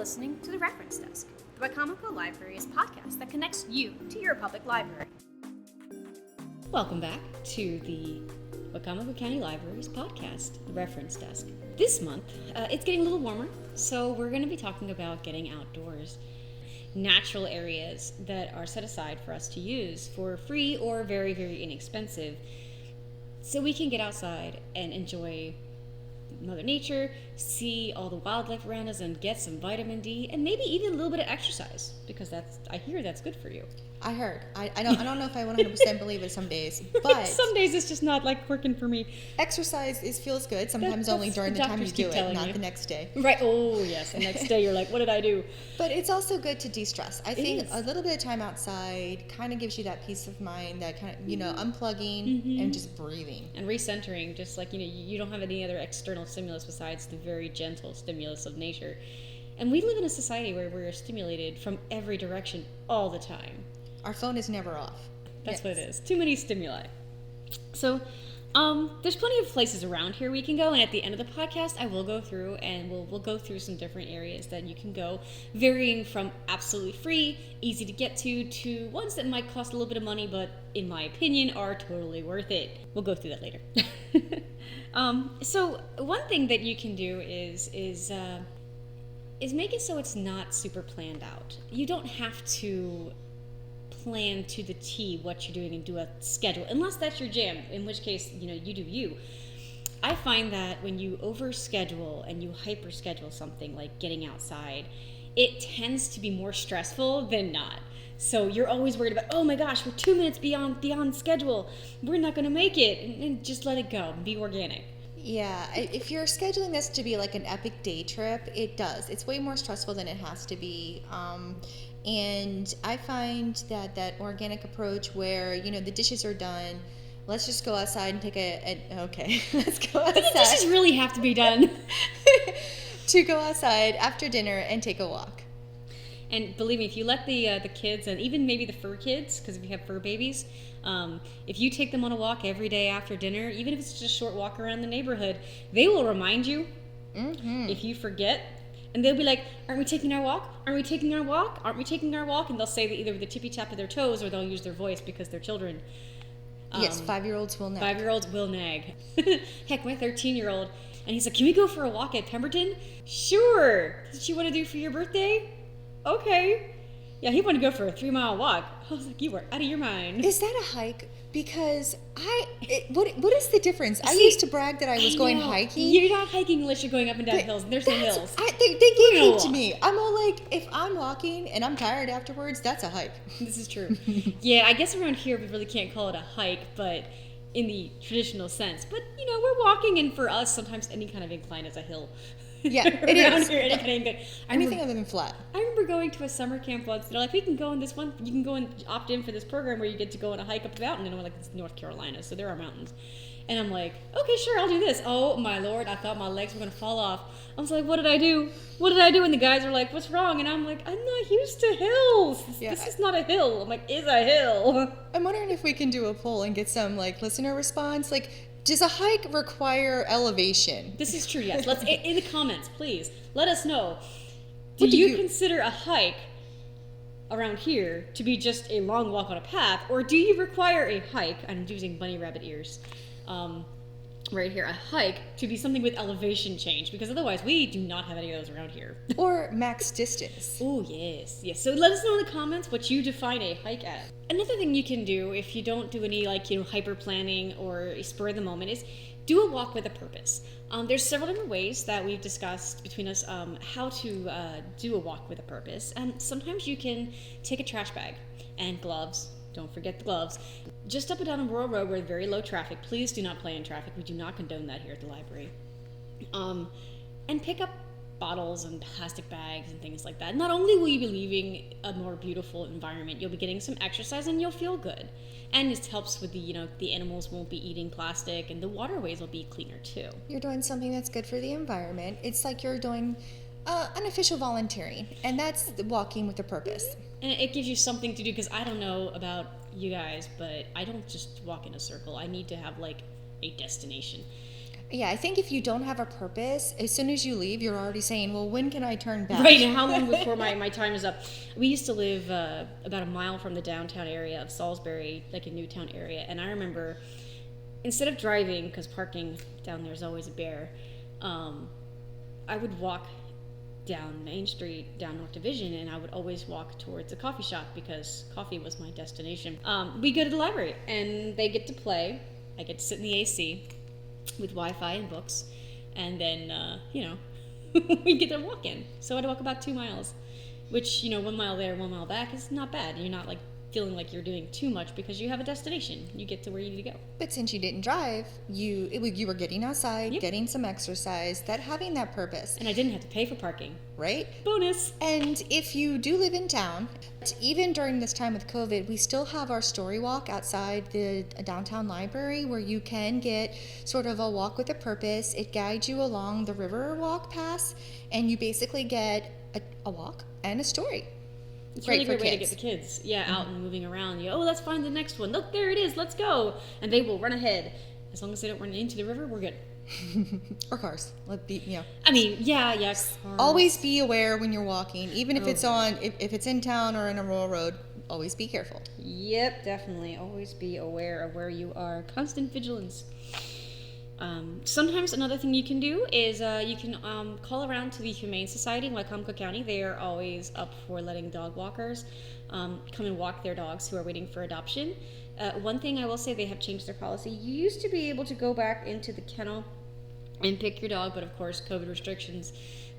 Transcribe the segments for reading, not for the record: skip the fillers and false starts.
listening to The Reference Desk, the Wicomico Libraries podcast that connects you to your public library. Welcome back to the Wicomico County Libraries podcast, The Reference Desk. This month, it's getting a little warmer, so we're going to be talking about getting outdoors. Natural areas that are set aside for us to use for free or very, very inexpensive, so we can get outside and enjoy Mother Nature, see all the wildlife around us, and get some vitamin D, and maybe even a little bit of exercise, because I hear that's good for you. I heard. I don't know if I 100% believe it some days, but some days it's just not like working for me. Exercise feels good. Sometimes only during the time you do it, not the next day. Right. Oh yes, the next day you're like, what did I do? But it's also good to de-stress. I think a little bit of time outside kind of gives you that peace of mind, that kind of unplugging and just breathing and recentering. Just like you don't have any other external stimulus besides the very gentle stimulus of nature. And we live in a society where we're stimulated from every direction all the time. Our phone is never off. That's what it is. Too many stimuli. So, there's plenty of places around here we can go, and at the end of the podcast, I will go through and we'll go through some different areas that you can go, varying from absolutely free, easy to get to ones that might cost a little bit of money, but in my opinion, are totally worth it. We'll go through that later. So one thing that you can do is make it so it's not super planned out. You don't have to plan to the T what you're doing and do a schedule, unless that's your jam, in which case, you do you. I find that when you overschedule and you hyper-schedule something like getting outside, it tends to be more stressful than not. So you're always worried about, oh my gosh, we're 2 minutes beyond schedule. We're not going to make it. And just let it go. Be organic. Yeah, if you're scheduling this to be like an epic day trip, it does. It's way more stressful than it has to be. And I find that organic approach where, the dishes are done, let's just go outside and take let's go outside. The dishes really have to be done. To go outside after dinner and take a walk. And believe me, if you let the kids, and even maybe the fur kids, because if you have fur babies, if you take them on a walk every day after dinner, even if it's just a short walk around the neighborhood, they will remind you if you forget. And they'll be like, aren't we taking our walk? Aren't we taking our walk? Aren't we taking our walk? And they'll say that either with the tippy tap of their toes, or they'll use their voice because they're children. Yes, 5-year-olds will nag. 5-year-olds will nag. Heck, my 13-year-old, and he's like, can we go for a walk at Pemberton? Sure. What you want to do for your birthday? Okay. Yeah, he wanted to go for a 3-mile walk. I was like, you were out of your mind. Is that a hike? Because what is the difference? I used to brag that I was going hiking. You're not hiking unless you're going up and down hills, and there's no hills. They gave it to me. I'm all like, if I'm walking and I'm tired afterwards, that's a hike. This is true. Yeah, I guess around here we really can't call it a hike, but in the traditional sense. But, we're walking, and for us, sometimes any kind of incline is a hill. Yeah, it is. Here, anything other than flat. I remember going to a summer camp once. They're like, we can go on this one. You can go and opt in for this program where you get to go on a hike up the mountain. And I'm like, it's North Carolina, so there are mountains. And I'm like, okay, sure, I'll do this. Oh my Lord, I thought my legs were gonna fall off. I was like, what did I do? What did I do? And the guys are like, what's wrong? And I'm like, I'm not used to hills. This is not a hill. I'm like, is a hill. I'm wondering if we can do a poll and get some listener response. Does a hike require elevation? This is true, yes. Let's in the comments, please. Let us know. Do you consider a hike around here to be just a long walk on a path, or do you require a hike, I'm using bunny rabbit ears, right here, a hike to be something with elevation change? Because otherwise we do not have any of those around here. Or max distance. Oh, yes. So let us know in the comments what you define a hike as. Another thing you can do if you don't do any hyper planning or spur of the moment is do a walk with a purpose. There's several different ways that we've discussed between us how to do a walk with a purpose. And sometimes you can take a trash bag and gloves. Don't forget the gloves. Just up and down a rural road with very low traffic. Please do not play in traffic. We do not condone that here at the library. And pick up bottles and plastic bags and things like that. Not only will you be leaving a more beautiful environment, you'll be getting some exercise and you'll feel good. And it helps with the animals won't be eating plastic, and the waterways will be cleaner too. You're doing something that's good for the environment. It's like you're doing unofficial volunteering, and that's walking with a purpose. And it gives you something to do, because I don't know about you guys, but I don't just walk in a circle. I need to have a destination. Yeah, I think if you don't have a purpose, as soon as you leave, you're already saying, well, when can I turn back? Right, and how long before my time is up? We used to live about a mile from the downtown area of Salisbury, like a Newtown area, and I remember instead of driving, because parking down there is always a bear, I would walk down Main Street, down North Division, and I would always walk towards a coffee shop because coffee was my destination. We go to the library, and they get to play. I get to sit in the AC with Wi-Fi and books, and then, we get to walk in. So I'd walk about 2 miles, which, 1 mile there, 1 mile back is not bad. You're not, feeling like you're doing too much because you have a destination. You get to where you need to go. But since you didn't drive, you were getting outside, Yep. getting some exercise, having that purpose. And I didn't have to pay for parking. Right? Bonus! And if you do live in town, even during this time with COVID, we still have our story walk outside the downtown library where you can get sort of a walk with a purpose. It guides you along the river walk pass, and you basically get a walk and a story. It's a really great way to get the kids, out and moving around. Let's find the next one. Look, there it is. Let's go. And they will run ahead. As long as they don't run into the river, we're good. Or cars. I mean, cars. Always be aware when you're walking, even if if it's in town or in a rural road. Always be careful. Yep, definitely. Always be aware of where you are. Constant vigilance. Sometimes another thing you can do is you can call around to the Humane Society in Wicomico County. They are always up for letting dog walkers come and walk their dogs who are waiting for adoption. One thing I will say, they have changed their policy. You used to be able to go back into the kennel and pick your dog, but of course COVID restrictions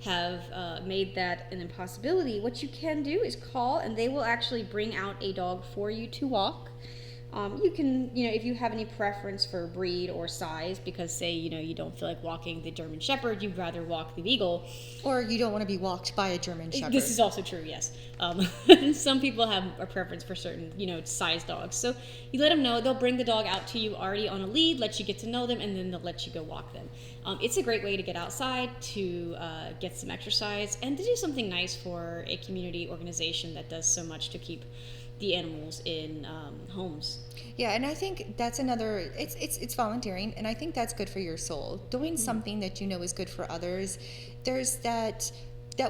have made that an impossibility. What you can do is call, and they will actually bring out a dog for you to walk. You can, if you have any preference for breed or size, because say, you don't feel like walking the German Shepherd, you'd rather walk the Beagle. Or you don't want to be walked by a German Shepherd. This is also true, yes. Some people have a preference for certain, size dogs. So you let them know, they'll bring the dog out to you already on a lead, let you get to know them, and then they'll let you go walk them. It's a great way to get outside, to get some exercise, and to do something nice for a community organization that does so much to keep the animals in homes. Yeah, and I think that's another, it's volunteering, and I think that's good for your soul. Doing something that is good for others, there's that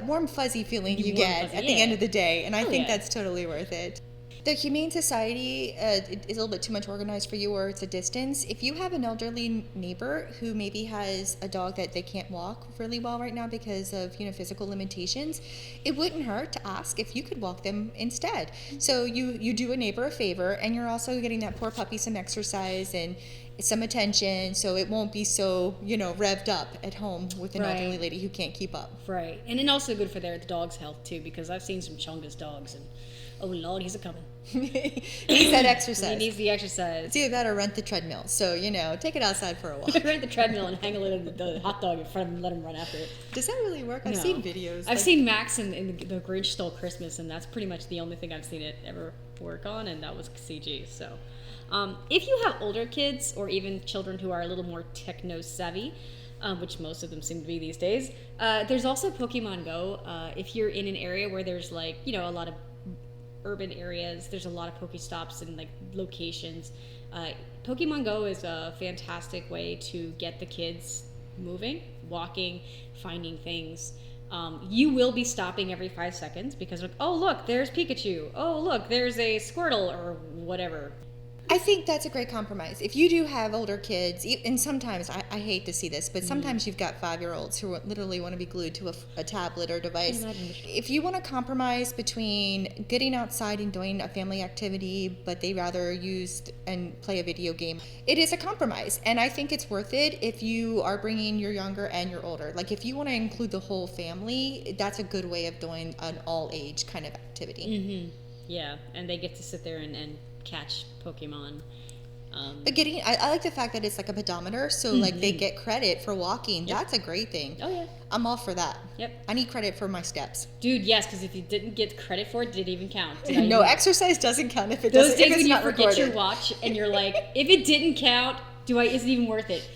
warm fuzzy feeling you get at the end of the day, and I think that's totally worth it. The Humane Society is a little bit too much organized for you, or it's a distance. If you have an elderly neighbor who maybe has a dog that they can't walk really well right now because of physical limitations, it wouldn't hurt to ask if you could walk them instead. So you do a neighbor a favor, and you're also getting that poor puppy some exercise and some attention, so it won't be so revved up at home with an elderly lady who can't keep up. Right, and then also good for the dog's health too, because I've seen some Chungus dogs, and oh Lord, he's a coming. Needs that exercise. He needs the exercise. It's either that or rent the treadmill. So, take it outside for a walk. Rent the treadmill and hang a little the hot dog in front of him and let him run after it. Does that really work? I've seen videos. I've seen Max in the Grinch Stole Christmas, and that's pretty much the only thing I've seen it ever work on, and that was CG. So, if you have older kids or even children who are a little more techno-savvy, which most of them seem to be these days, there's also Pokemon Go. If you're in an area where there's a lot of urban areas, there's a lot of Pokestops and locations. Pokemon Go is a fantastic way to get the kids moving, walking, finding things. You will be stopping every 5 seconds because oh look, there's Pikachu. Oh look, there's a Squirtle or whatever. I think that's a great compromise. If you do have older kids, and sometimes, I hate to see this, but sometimes you've got 5-year-olds who literally want to be glued to a tablet or device. If you want to compromise between getting outside and doing a family activity, but they rather use and play a video game, it is a compromise. And I think it's worth it if you are bringing your younger and your older. If you want to include the whole family, that's a good way of doing an all-age kind of activity. Mm-hmm. Yeah, and they get to sit there and catch Pokemon. But I like the fact that it's like a pedometer, so they get credit for walking. Yep. That's a great thing. Oh yeah, I'm all for that. Yep. I need credit for my steps. Dude, yes, because if you didn't get credit for it, did it even count? No, exercise doesn't count if it Those doesn't. days If it's when you not forget recorded. your watch and you're like, if it didn't count, is it even worth it?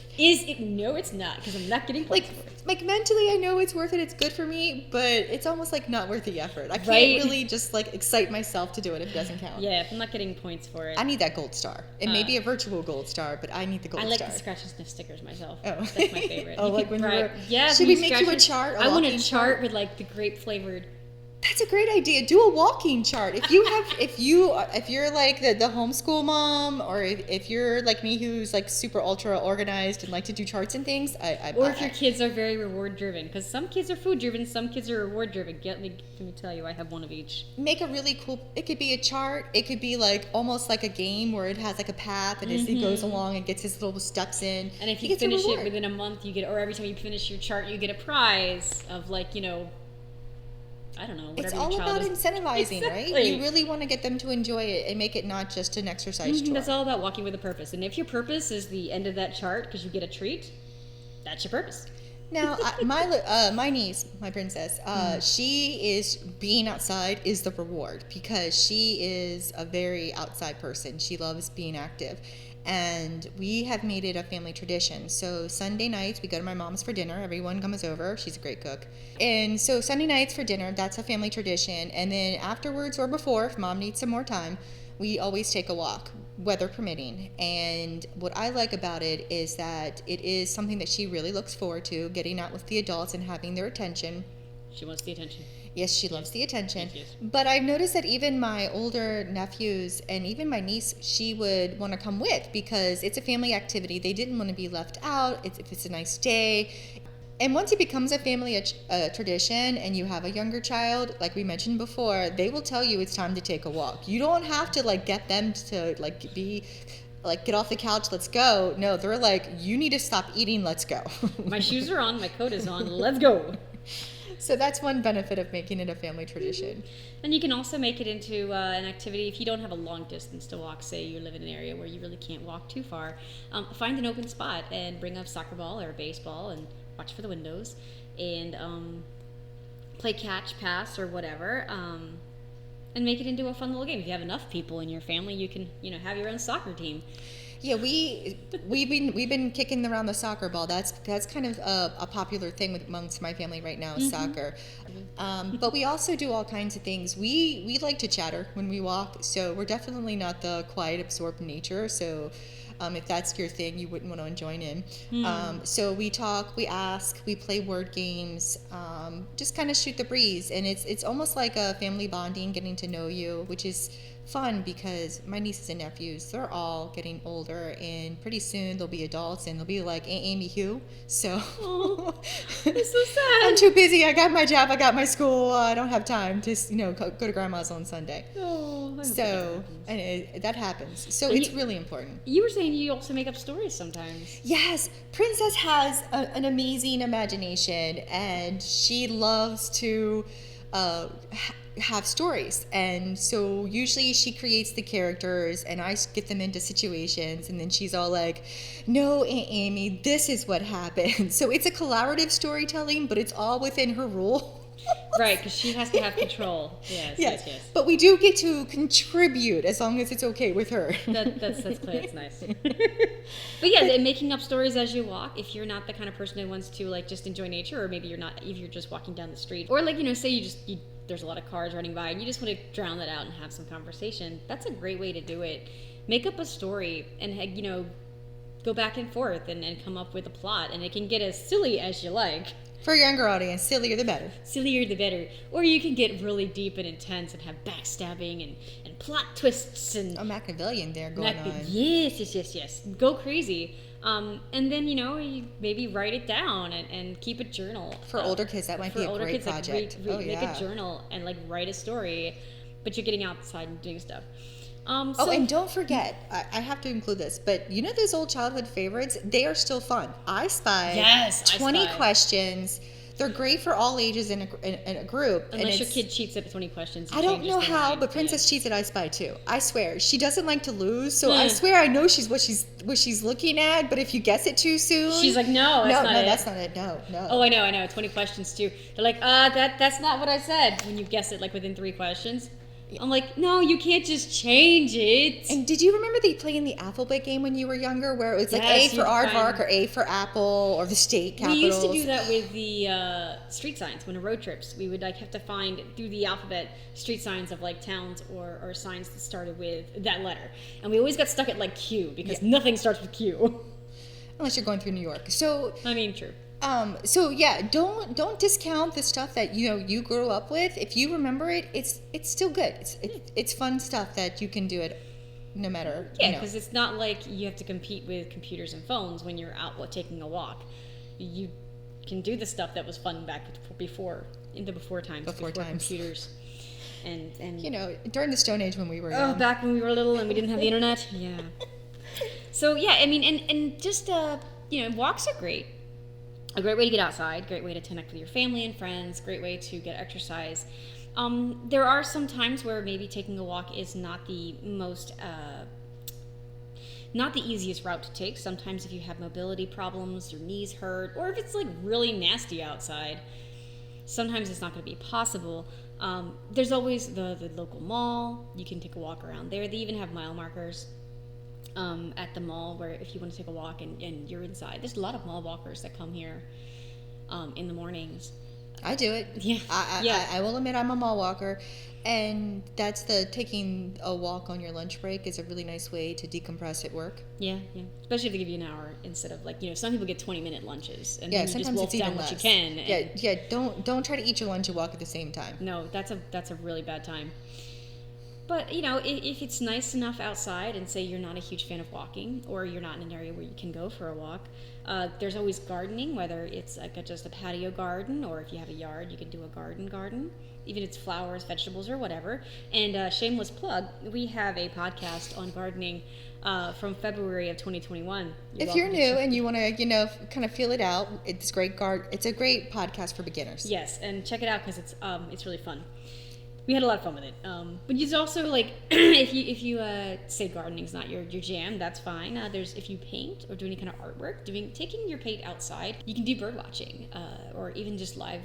No, it's not, because I'm not getting points for it. Like mentally, I know it's worth it. It's good for me, but it's almost like not worth the effort. I can't really just like excite myself to do it if it doesn't count. Yeah, if I'm not getting points for it. I need that gold star. It may be a virtual gold star, but I need the gold star. I like the scratch and sniff stickers myself. Oh. That's my favorite. Oh, like when you were... Yeah. Should we make you a chart? I want a chart with like the grape flavored. That's a great idea. Do a walking chart. If you have, if you're like the homeschool mom, or if you're like me, who's like super ultra organized and like to do charts and things, or if your kids are very reward driven, because some kids are food driven, some kids are reward driven. Let me tell you, I have one of each. Make a really cool. It could be a chart. It could be like almost like a game where it has like a path, and as he goes along and gets his little steps in. And if you finish it within a month, you get, or every time you finish your chart, you get a prize of like, I don't know. It's all about incentivizing, exactly. Right? You really want to get them to enjoy it and make it not just an exercise chore. That's all about walking with a purpose. And if your purpose is the end of that chart because you get a treat, that's your purpose. Now, my niece, my princess, she is being outside is the reward, because she is a very outside person. She loves being active. And we have made it a family tradition. So Sunday nights, we go to my mom's for dinner. Everyone comes over. She's a great cook. And so Sunday nights for dinner, that's a family tradition. And then afterwards or before, if mom needs some more time, we always take a walk, weather permitting. And what I like about it is that it is something that she really looks forward to, getting out with the adults and having their attention. She wants the attention. Yes, she loves the attention. Yes. But I've noticed that even my older nephews and even my niece, she would want to come with, because it's a family activity. They didn't want to be left out if it's a nice day. And once it becomes a family tradition and you have a younger child, like we mentioned before, they will tell you it's time to take a walk. You don't have to like get them to like be like, get off the couch, let's go. No, they're like, you need to stop eating, let's go. My shoes are on, my coat is on, let's go. So that's one benefit of making it a family tradition. And you can also make it into an activity if you don't have a long distance to walk. Say you live in an area where you really can't walk too far. Find an open spot and bring a soccer ball or a baseball and watch for the windows and play catch, pass, or whatever. And make it into a fun little game. If you have enough people in your family, you can have your own soccer team. Yeah, we've been kicking around the soccer ball. That's kind of a popular thing amongst my family right now is soccer. But we also do all kinds of things. We like to chatter when we walk, so we're definitely not the quiet, absorbed nature. So if that's your thing, you wouldn't want to join in. So we talk, we ask, we play word games, just kind of shoot the breeze, and it's almost like a family bonding, getting to know you, which is fun because my nieces and nephews, they're all getting older, and pretty soon they'll be adults and they'll be like, Aunt Amy who? So it's so sad. I'm too busy. I got my job. I got my school. I don't have time to go to grandma's on Sunday. Oh, so that happens. So it's really important. You were saying you also make up stories sometimes. Yes, Princess has an amazing imagination, and she loves to have stories, and so usually she creates the characters and I get them into situations, and then she's all like, no, Aunt Amy, this is what happened. So it's a collaborative storytelling, but it's all within her rule. Right, because she has to have control. Yes. But we do get to contribute as long as it's okay with her. That's clear. It's nice. But yeah, making up stories as you walk. If you're not the kind of person who wants to like just enjoy nature, or maybe if you're just walking down the street, or like say there's a lot of cars running by and you just want to drown that out and have some conversation. That's a great way to do it. Make up a story and go back and forth and come up with a plot, and it can get as silly as you like. For a younger audience, sillier the better. Sillier the better. Or you can get really deep and intense and have backstabbing and plot twists and... A Machiavellian there going on. Yes. Go crazy. And then, you maybe write it down and keep a journal. For older kids, that might be a great project. Make a journal and write a story, but you're getting outside and doing stuff. And don't forget, I have to include this, but those old childhood favorites, they are still fun. I Spy, 20 questions. They're great for all ages in a group. Unless your kid cheats at 20 questions. I don't know how, but Princess cheats at I Spy too. I swear. She doesn't like to lose, so I swear I know what she's looking at, but if you guess it too soon... She's like, no, that's not it. No. Oh, I know. 20 questions too. They're like, that's not what I said. When you guess it within 3 questions. I'm like, no, you can't just change it. And did you remember they played in the alphabet game when you were younger, where it was like Yes, A for aardvark or A for apple or the state capitals? We used to do that with the street signs when on road trips. We would like have to find through the alphabet street signs of like towns or signs that started with that letter. And we always got stuck at like Q because nothing starts with Q. Unless you're going through New York. So I mean, true. So yeah, don't discount the stuff that you grew up with. If you remember it, it's still good. It's fun stuff that you can do it no matter. Yeah, because it's not like you have to compete with computers and phones when you're out taking a walk. You can do the stuff that was fun back before times, before computers. And during the Stone Age when we were young. Back when we were little and we didn't have the internet. Yeah. So yeah, I mean, and just walks are great. A great way to get outside, great way to connect with your family and friends, great way to get exercise. There are some times where maybe taking a walk is not the most, not the easiest route to take. Sometimes if you have mobility problems, your knees hurt, or if it's like really nasty outside, sometimes it's not going to be possible. There's always the local mall. You can take a walk around there. They even have mile markers at the mall where if you want to take a walk and you're inside. There's a lot of mall walkers that come here in the mornings. I do it. Yeah. I will admit I'm a mall walker, and that's taking a walk on your lunch break is a really nice way to decompress at work. Yeah. Especially if they give you an hour instead of some people get 20-minute lunches and then you sometimes just wolf it's even down less. what you can. Don't try to eat your lunch and walk at the same time. No, that's a really bad time. But, if it's nice enough outside and say you're not a huge fan of walking or you're not in an area where you can go for a walk, there's always gardening, whether it's like just a patio garden or if you have a yard, you can do a garden, even if it's flowers, vegetables, or whatever. And shameless plug, we have a podcast on gardening from February of 2021. If you're new and you want to, kind of feel it out, it's great. It's a great podcast for beginners. Yes, and check it out because it's really fun. We had a lot of fun with it. But it's also like if you say gardening's not your jam, that's fine. There's if you paint or do any kind of artwork, taking your paint outside, you can do bird watching or even just live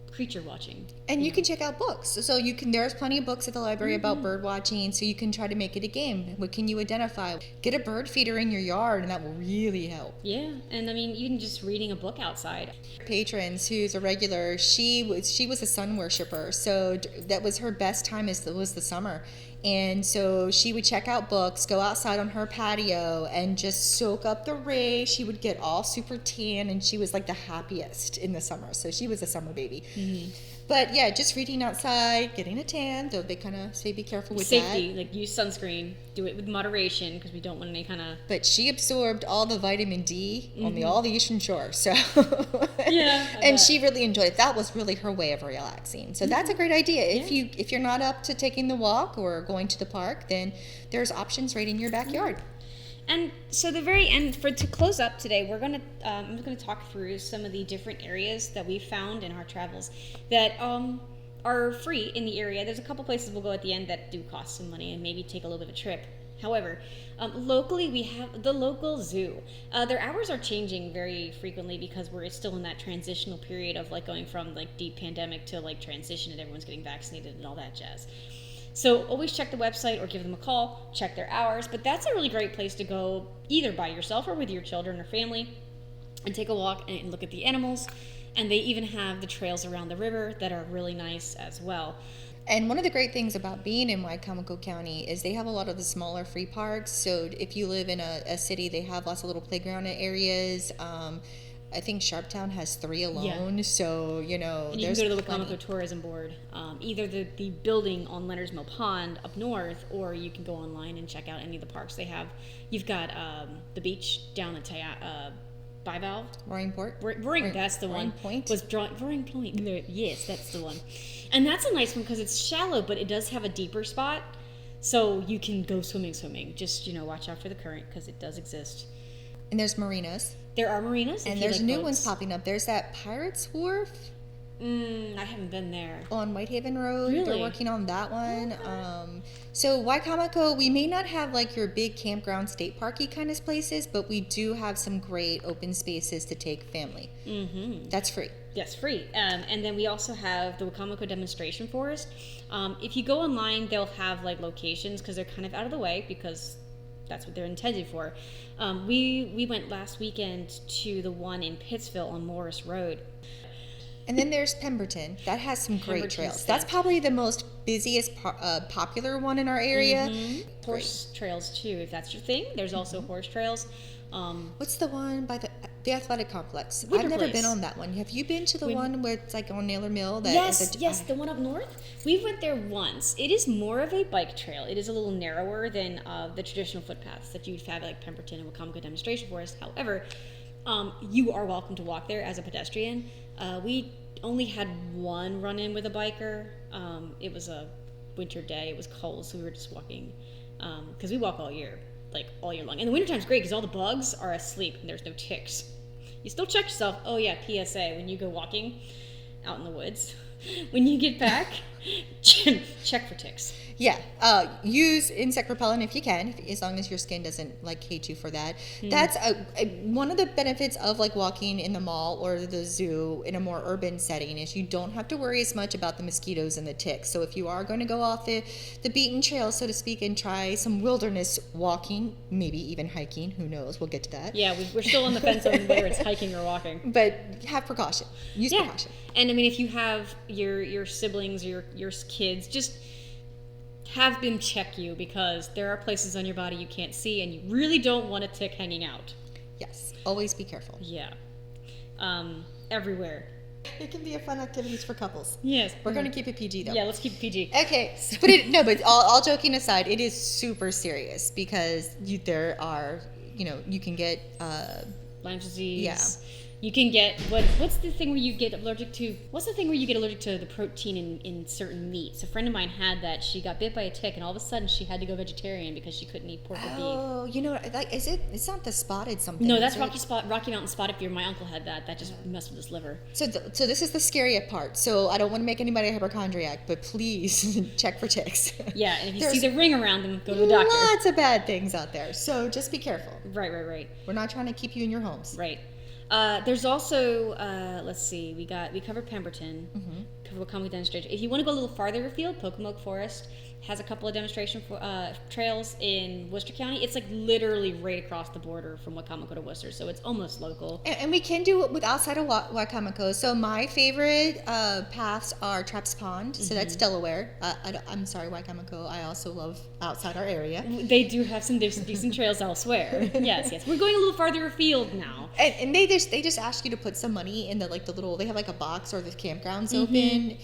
creature watching. And you can check out books. So there's plenty of books at the library about bird watching, so you can try to make it a game. What can you identify? Get a bird feeder in your yard, and that will really help. Yeah, and I mean, even just reading a book outside. Patrons, who's a regular, she was a sun worshiper, so that was her best time was the summer. And so she would check out books, go outside on her patio, and just soak up the rays. She would get all super tan, and she was like the happiest in the summer. So she was a summer baby. Mm-hmm. But yeah, just reading outside, getting a tan, though they kind of say be careful with safety, like use sunscreen, do it with moderation because we don't want any kind of... But she absorbed all the vitamin D on all the Eastern Shore, so... Yeah. And she really enjoyed it. That was really her way of relaxing. So that's a great idea. If you're not up to taking the walk or going to the park, then there's options right in your backyard. And so the very end, to close up today, I'm going to talk through some of the different areas that we've found in our travels that are free in the area. There's a couple places we'll go at the end that do cost some money and maybe take a little bit of a trip. However, locally we have the local zoo. Their hours are changing very frequently because we're still in that transitional period of like going from like deep pandemic to like transition and everyone's getting vaccinated and all that jazz. So always check the website or give them a call, check their hours, but that's a really great place to go either by yourself or with your children or family and take a walk and look at the animals. And they even have the trails around the river that are really nice as well. And one of the great things about being in Wicomico County is they have a lot of the smaller free parks. So if you live in a city, they have lots of little playground areas. I think Sharptown has 3 alone, so, and you there's can go to the plenty. Wicomico Tourism Board, either the building on Leonard's Mill Pond up north, or you can go online and check out any of the parks they have. You've got the beach down at Bivalve. Roaring Port? Roaring, that's the one. Point? Roaring Point, yes, that's the one. And that's a nice one because it's shallow, but it does have a deeper spot, so you can go swimming. Just, watch out for the current because it does exist. And there's marinas. There are marinas. And there's new ones popping up. There's that Pirates Wharf. I haven't been there. On Whitehaven Road. Really? They're working on that one. Okay. So Wicomico, we may not have like your big campground state parky kind of places, but we do have some great open spaces to take family. Mm-hmm. That's free. Yes, free. And then we also have the Wicomico Demonstration Forest. If you go online, they'll have like locations because they're kind of out of the way because that's what they're intended for. We went last weekend to the one in Pittsville on Morris Road. And then there's Pemberton. That has some great trails. That's probably the most busiest, popular one in our area. Horse trails too, if that's your thing. There's also horse trails. What's the one by the athletic complex? Winter I've never Place. been on that one. Have you been to the one where it's like on Naylor Mill? Yes, the one up north. We went there once. It is more of a bike trail. It is a little narrower than the traditional footpaths that you'd have like Pemberton and Wicomico Demonstration Forest. However, you are welcome to walk there as a pedestrian. We only had one run-in with a biker. It was a winter day. It was cold, so we were just walking because we walk all year long. And the wintertime's great because all the bugs are asleep and there's no ticks. You still check yourself. Oh yeah, PSA, when you go walking out in the woods, when you get back, check for ticks. Yeah, use insect repellent if you can, as long as your skin doesn't like hate you for that. That's one of the benefits of like walking in the mall or the zoo in a more urban setting is you don't have to worry as much about the mosquitoes and the ticks. So if you are going to go off the beaten trail, so to speak, and try some wilderness walking, maybe even hiking, who knows? We'll get to that. Yeah, we're still on the fence on whether it's hiking or walking. But have precaution. Use precaution. And I mean, if you have your siblings or your kids, just have them check you because there are places on your body you can't see and you really don't want a tick hanging out. Yes, always be careful. Yeah. Everywhere. It can be a fun activities for couples. Yes. We're going to keep it PG though. Yeah, let's keep it PG. Okay. But all joking aside, it is super serious because you can get Lyme disease. Yeah. You can get what's the thing where you get allergic to? What's the thing where you get allergic to the protein in certain meats? A friend of mine had that. She got bit by a tick, and all of a sudden she had to go vegetarian because she couldn't eat pork or beef. Oh, is it? It's not the spotted something. No, that's Rocky Mountain spotted fever. My uncle had that. That just messed with his liver. So this is the scary part. So I don't want to make anybody a hypochondriac, but please check for ticks. Yeah, and if you see the ring around them, go to the doctor. Lots of bad things out there, so just be careful. Right. We're not trying to keep you in your homes. Right. There's also, let's see, we covered Pemberton, covered Wicomico Demonstration. If you want to go a little farther afield, Pocomoke Forest has a couple of demonstration trails in Worcester County. It's like literally right across the border from Wicomico to Worcester, so it's almost local. And we can do it with outside of Wicomico. So my favorite paths are Trapp's Pond, so that's Delaware. I'm sorry, Wicomico. I also love outside our area. They do have some decent trails elsewhere. Yes. We're going a little farther afield now. And they just ask you to put some money in the little, they have like a box or the campgrounds open.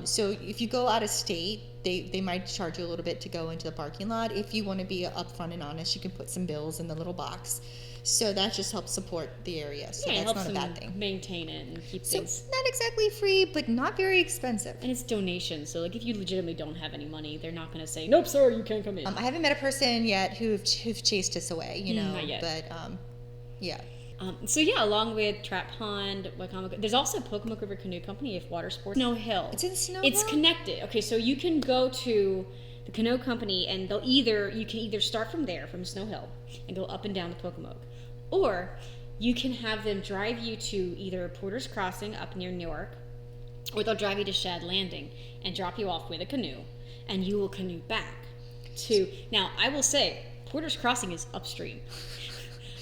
So if you go out of state, they might charge you a little bit to go into the parking lot. If you want to be upfront and honest, you can put some bills in the little box. So that just helps support the area. So that's not a bad thing. Maintain it and keep things. Not exactly free, but not very expensive. And it's donations. So like if you legitimately don't have any money, they're not going to say, nope, sir, you can't come in. I haven't met a person yet who've chased us away, Not yet. But yeah. So yeah, along with Trap Pond, Wicomico, there's also Pocomoke River Canoe Company if water sports. Snow Hill. It's in Snow It's Hill? connected. Okay, so you can go to the Canoe Company and you can either start from there, from Snow Hill, and go up and down the Pocomoke. Or you can have them drive you to either Porter's Crossing up near Newark, or they'll drive you to Shad Landing and drop you off with a canoe, and you will canoe back to... Now, I will say, Porter's Crossing is upstream.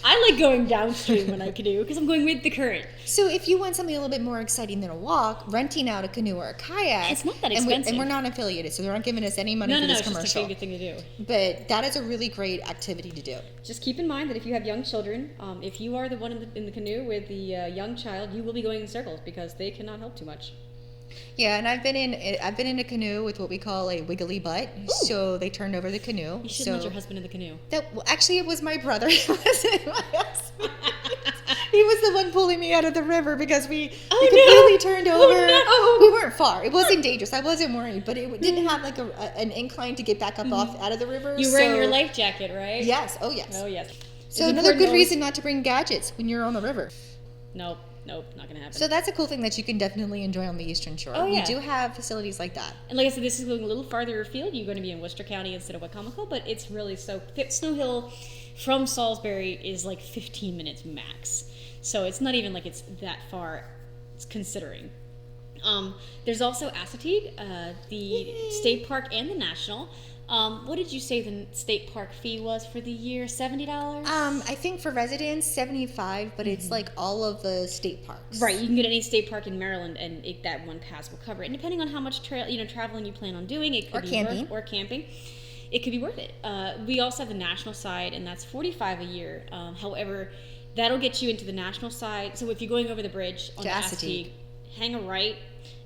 I like going downstream when I canoe because I'm going with the current. So if you want something a little bit more exciting than a walk, renting out a canoe or a kayak. It's not that expensive. And we're not affiliated, so they're not giving us any money for this No, commercial. it's just a favorite thing to do. But that is a really great activity to do. Just keep in mind that if you have young children, if you are the one in the canoe with the young child, you will be going in circles because they cannot help too much. Yeah, and I've been in a canoe with what we call a wiggly butt. Ooh. So they turned over the canoe. You should let your husband in the canoe. Actually, it was my brother. It wasn't my husband. He was the one pulling me out of the river because we completely turned over. Oh, no. We weren't far. It wasn't dangerous. I wasn't worried, but it didn't have like an incline to get back up out of the river. You're wearing your life jacket, right? Yes. Oh, yes. Oh, yes. So another good reason not to bring gadgets when you're on the river. Nope, not gonna happen. So that's a cool thing that you can definitely enjoy on the Eastern Shore. Oh, yeah. We do have facilities like that. And like I said, this is going a little farther afield. You're going to be in Worcester County instead of Wicomico, but it's really Snow Hill from Salisbury is like 15 minutes max. So it's not even like it's that far considering. There's also Assateague, the state park and the national. What did you say the state park fee was for the year? $70? I think for residents, $75, but it's like all of the state parks. Right, you can get any state park in Maryland, and that one pass will cover it. And depending on how much traveling you plan on doing, it could or camping, it could be worth it. We also have the national side, and that's $45 a year. However, that'll get you into the national side. So if you're going over the bridge on Assateague, hang a right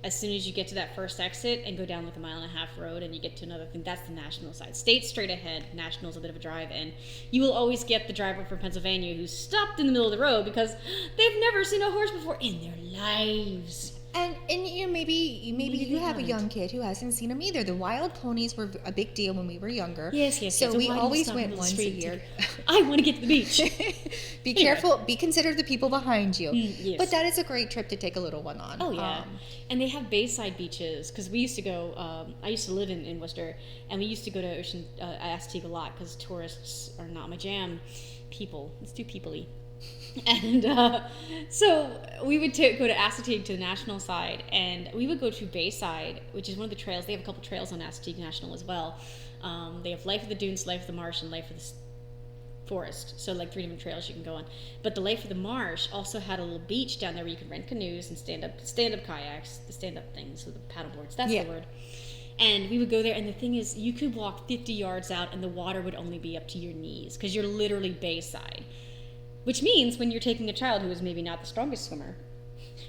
as soon as you get to that first exit and go down like a 1.5 mile road and you get to another thing. That's the national side. State straight ahead. National's a bit of a drive, and you will always get the driver from Pennsylvania who's stopped in the middle of the road because they've never seen a horse before in their lives. And you know, maybe you have a young kid who hasn't seen them either. The wild ponies were a big deal when we were younger. Yes. So we always went once a year. I want to get to the beach. Be careful. Be considerate of the people behind you. Yes. But that is a great trip to take a little one on. Oh yeah. And they have bayside beaches because we used to go. I used to live in Worcester, and we used to go to Assateague a lot because tourists are not my jam. It's too people-y. And so we would go to Assateague to the national side, and we would go to Bayside, which is one of the trails. They have a couple trails on Assateague National as well. They have Life of the Dunes, Life of the Marsh, and Life of the Forest. So like 3 different trails you can go on. But the Life of the Marsh also had a little beach down there where you could rent canoes and stand up kayaks, the stand-up things, so the paddle boards. That's the word. And we would go there, and the thing is, you could walk 50 yards out, and the water would only be up to your knees because you're literally bayside. Which means when you're taking a child who is maybe not the strongest swimmer,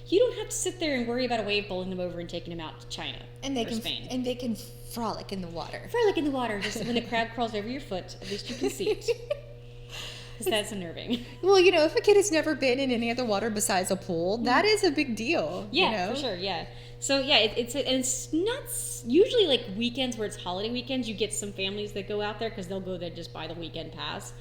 you don't have to sit there and worry about a wave bowling them over and taking them out to China or Spain. And they can frolic in the water. Just when the crab crawls over your foot, at least you can see it. Because that's unnerving. Well, you know, if a kid has never been in any other water besides a pool, that is a big deal. Yeah, you know? For sure, yeah. So, yeah, it's not usually like weekends where it's holiday weekends. You get some families that go out there because they'll go there just buy the weekend pass,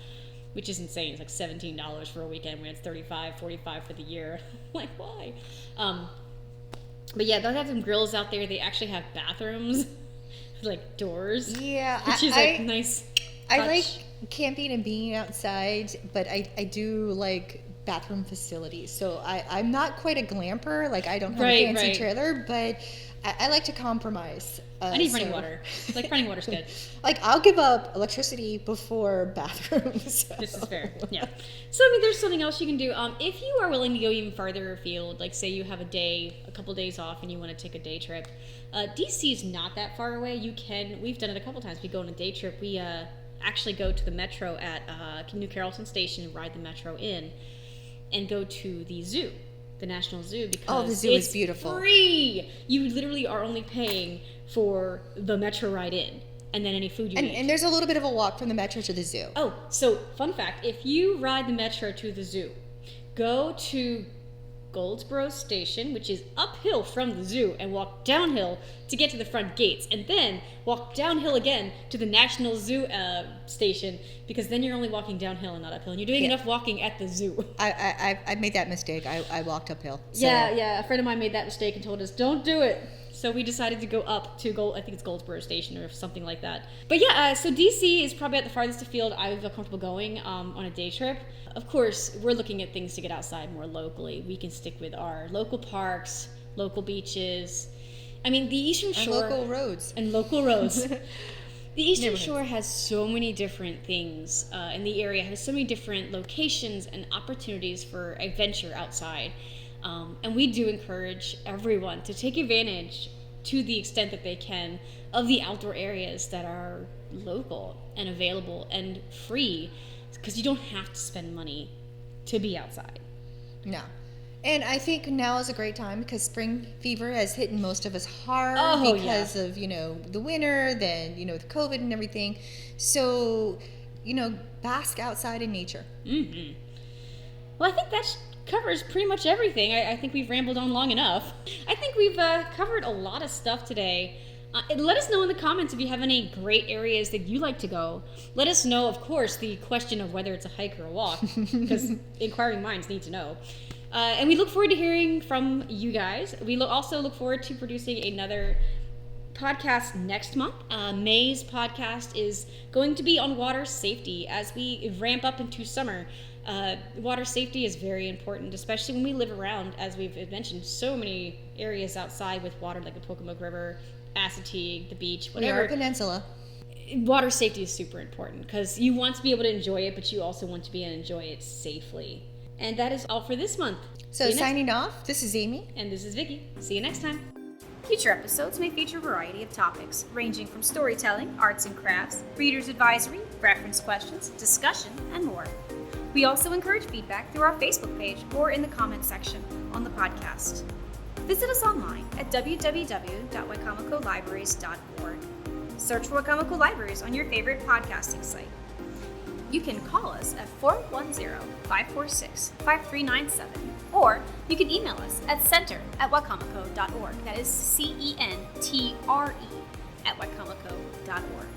which is insane. It's like $17 for a weekend when it's $35, $45 for the year. Like, why? But yeah, they'll have some grills out there. They actually have bathrooms, like doors. Yeah, which is like nice. I like camping and being outside, but I do like bathroom facilities. So I'm not quite a glamper. Like I don't have a fancy trailer, but I like to compromise. I need running water. Like running water's good. Like I'll give up electricity before bathrooms. So. This is fair. Yeah. So I mean, there's something else you can do. If you are willing to go even farther afield, like say you have a couple days off, and you want to take a day trip, DC is not that far away. We've done it a couple times. We go on a day trip. We actually go to the metro at New Carrollton Station and ride the metro in, and go to the zoo. The National Zoo, because the zoo is beautiful. Free. You literally are only paying for the metro ride in, and then any food you eat. And there's a little bit of a walk from the metro to the zoo. Oh, so fun fact: if you ride the metro to the zoo, go to Goldsboro Station, which is uphill from the zoo, and walk downhill to get to the front gates, and then walk downhill again to the National Zoo station, because then you're only walking downhill and not uphill, and you're doing enough walking at the zoo. I made that mistake. I walked uphill. So. Yeah. A friend of mine made that mistake and told us, don't do it. So we decided to go up to I think it's Goldsboro Station or something like that. But yeah, so DC is probably at the farthest afield I would feel comfortable going on a day trip. Of course, we're looking at things to get outside more locally. We can stick with our local parks, local beaches. I mean, the Eastern Shore... And local roads. The Eastern Shore has so many different things in the area, has so many different locations and opportunities for adventure outside. And we do encourage everyone to take advantage, to the extent that they can, of the outdoor areas that are local and available and free, because you don't have to spend money to be outside. No. And I think now is a great time because spring fever has hit most of us hard because of, the winter, then, the COVID and everything. So, bask outside in nature. Mm-hmm. Well, I think that covers pretty much everything. I think we've rambled on long enough. I think we've covered a lot of stuff today. Let us know in the comments if you have any great areas that you like to go. Let us know, of course, the question of whether it's a hike or a walk, because inquiring minds need to know. And we look forward to hearing from you guys. We also look forward to producing another podcast next month. May's podcast is going to be on water safety as we ramp up into summer. Water safety is very important, especially when we live around, as we've mentioned, so many areas outside with water, like the Pocomoke River, Assateague, the beach, whatever. New York Peninsula. Water safety is super important because you want to be able to enjoy it, but you also want to be able to enjoy it safely. And that is all for this month. So signing off, this is Amy. And this is Vicky. See you next time. Future episodes may feature a variety of topics, ranging from storytelling, arts and crafts, reader's advisory, reference questions, discussion, and more. We also encourage feedback through our Facebook page or in the comments section on the podcast. Visit us online at www.wicomicolibraries.org. Search for Wicomico Libraries on your favorite podcasting site. You can call us at 410-546-5397, or you can email us at center@wicomico.org. That is CENTRE @wicomico.org.